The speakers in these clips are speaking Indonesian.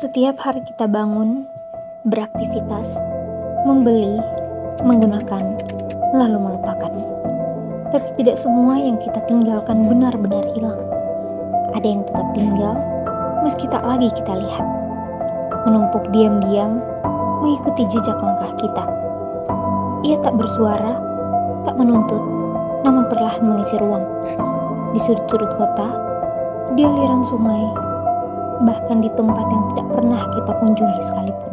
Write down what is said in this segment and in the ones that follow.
Setiap hari kita bangun, beraktivitas, membeli, menggunakan, lalu melupakan. Tapi tidak semua yang kita tinggalkan benar-benar hilang. Ada yang tetap tinggal, meski tak lagi kita lihat. Menumpuk diam-diam, mengikuti jejak langkah kita. Ia tak bersuara, tak menuntut, namun perlahan mengisi ruang. Di sudut-sudut kota, di aliran sungai, bahkan di tempat yang tidak pernah kita kunjungi sekalipun.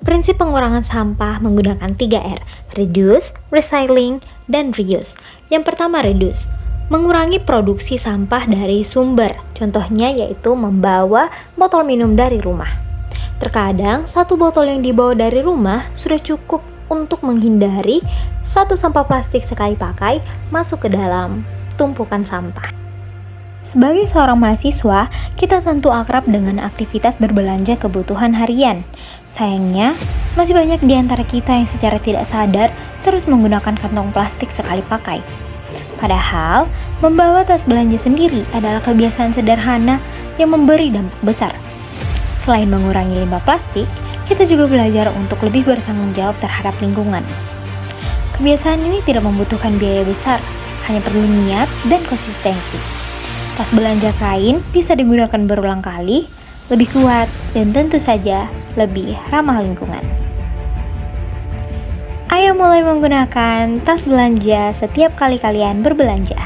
Prinsip pengurangan sampah menggunakan 3R, reduce, recycling, dan reuse. Yang pertama reduce, mengurangi produksi sampah dari sumber. Contohnya yaitu membawa botol minum dari rumah. Terkadang satu botol yang dibawa dari rumah sudah cukup untuk menghindari satu sampah plastik sekali pakai masuk ke dalam tumpukan sampah. Sebagai seorang mahasiswa, kita tentu akrab dengan aktivitas berbelanja kebutuhan harian. Sayangnya, masih banyak di antara kita yang secara tidak sadar terus menggunakan kantong plastik sekali pakai. Padahal, membawa tas belanja sendiri adalah kebiasaan sederhana yang memberi dampak besar. Selain mengurangi limbah plastik, kita juga belajar untuk lebih bertanggung jawab terhadap lingkungan. Kebiasaan ini tidak membutuhkan biaya besar, hanya perlu niat dan konsistensi. Tas belanja kain bisa digunakan berulang kali, lebih kuat, dan tentu saja lebih ramah lingkungan. Ayo mulai menggunakan tas belanja setiap kali kalian berbelanja.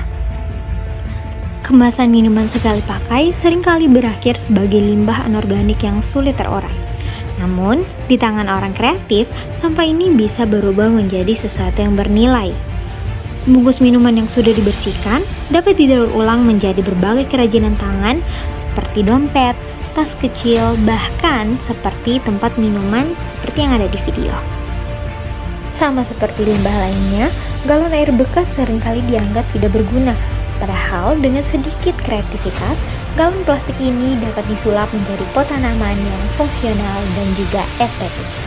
Kemasan minuman sekali pakai seringkali berakhir sebagai limbah anorganik yang sulit terurai. Namun, di tangan orang kreatif, sampah ini bisa berubah menjadi sesuatu yang bernilai. Bungkus minuman yang sudah dibersihkan dapat didaur ulang menjadi berbagai kerajinan tangan seperti dompet, tas kecil, bahkan seperti tempat minuman seperti yang ada di video. Sama seperti limbah lainnya, galon air bekas seringkali dianggap tidak berguna. Padahal dengan sedikit kreativitas, galon plastik ini dapat disulap menjadi pot tanaman yang fungsional dan juga estetik.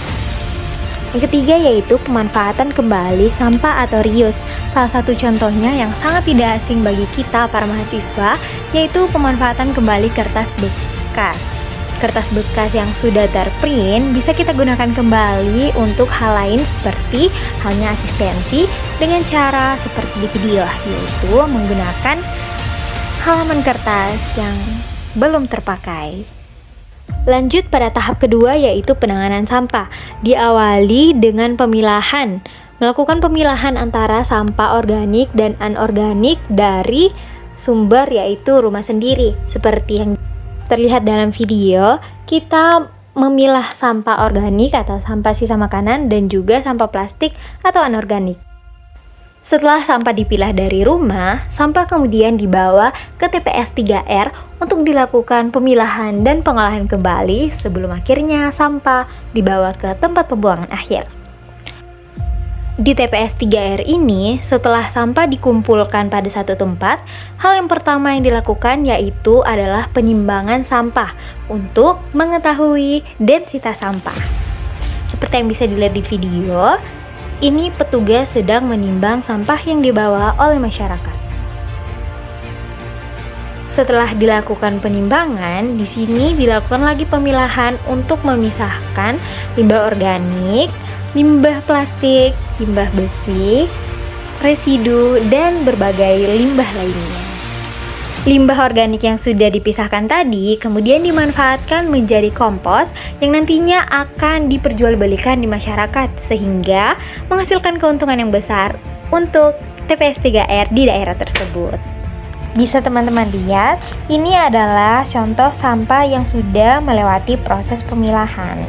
Yang ketiga yaitu pemanfaatan kembali sampah atau reuse. Salah satu contohnya yang sangat tidak asing bagi kita para mahasiswa yaitu pemanfaatan kembali kertas bekas. Kertas bekas yang sudah terprint bisa kita gunakan kembali untuk hal lain seperti halnya asistensi dengan cara seperti di video, yaitu menggunakan halaman kertas yang belum terpakai. Lanjut pada tahap kedua yaitu penanganan sampah. Diawali dengan pemilahan. Melakukan pemilahan antara sampah organik dan anorganik dari sumber yaitu rumah sendiri. Seperti yang terlihat dalam video, kita memilah sampah organik atau sampah sisa makanan dan juga sampah plastik atau anorganik. Setelah sampah dipilah dari rumah, sampah kemudian dibawa ke TPS 3R untuk dilakukan pemilahan dan pengolahan kembali sebelum akhirnya sampah dibawa ke tempat pembuangan akhir. Di TPS 3R ini, setelah sampah dikumpulkan pada satu tempat, hal yang pertama yang dilakukan yaitu adalah penimbangan sampah untuk mengetahui densitas sampah. Seperti yang bisa dilihat di video, ini petugas sedang menimbang sampah yang dibawa oleh masyarakat. Setelah dilakukan penimbangan, di sini dilakukan lagi pemilahan untuk memisahkan limbah organik, limbah plastik, limbah besi, residu, dan berbagai limbah lainnya. Limbah organik yang sudah dipisahkan tadi kemudian dimanfaatkan menjadi kompos yang nantinya akan diperjualbelikan di masyarakat sehingga menghasilkan keuntungan yang besar untuk TPS 3R di daerah tersebut. Bisa teman-teman lihat, ini adalah contoh sampah yang sudah melewati proses pemilahan.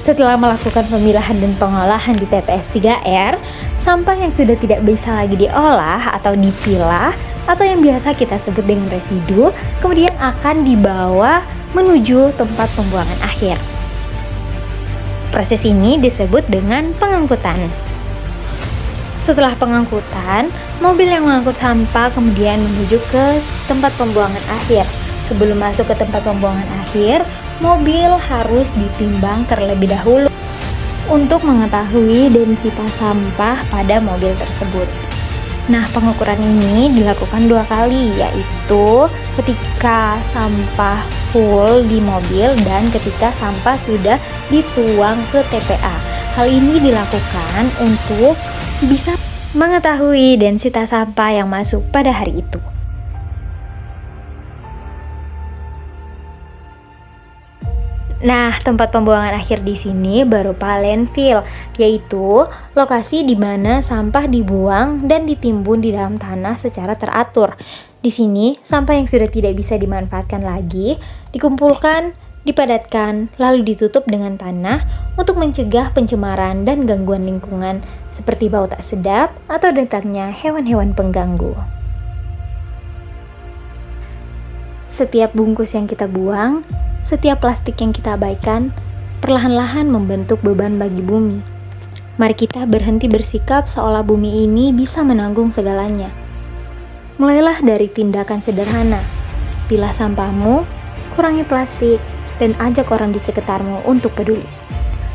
Setelah melakukan pemilahan dan pengolahan di TPS 3R, sampah yang sudah tidak bisa lagi diolah atau dipilah atau yang biasa kita sebut dengan residu, kemudian akan dibawa menuju tempat pembuangan akhir. Proses ini disebut dengan pengangkutan. Setelah pengangkutan, mobil yang mengangkut sampah kemudian menuju ke tempat pembuangan akhir. Sebelum masuk ke tempat pembuangan akhir, mobil harus ditimbang terlebih dahulu untuk mengetahui densitas sampah pada mobil tersebut. Nah, pengukuran ini dilakukan 2 kali, yaitu ketika sampah full di mobil dan ketika sampah sudah dituang ke TPA. Hal ini dilakukan untuk bisa mengetahui densitas sampah yang masuk pada hari itu. Nah, tempat pembuangan akhir di sini berupa landfill, yaitu lokasi di mana sampah dibuang dan ditimbun di dalam tanah secara teratur. Di sini, sampah yang sudah tidak bisa dimanfaatkan lagi dikumpulkan, dipadatkan, lalu ditutup dengan tanah untuk mencegah pencemaran dan gangguan lingkungan seperti bau tak sedap atau datangnya hewan-hewan pengganggu. Setiap bungkus yang kita buang, setiap plastik yang kita abaikan, perlahan-lahan membentuk beban bagi bumi. Mari kita berhenti bersikap seolah bumi ini bisa menanggung segalanya. Mulailah dari tindakan sederhana. Pilah sampahmu, kurangi plastik, dan ajak orang di sekitarmu untuk peduli.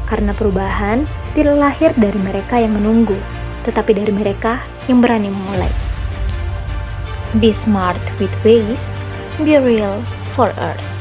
Karena perubahan tidak lahir dari mereka yang menunggu, tetapi dari mereka yang berani memulai. Be smart with waste, be real for Earth.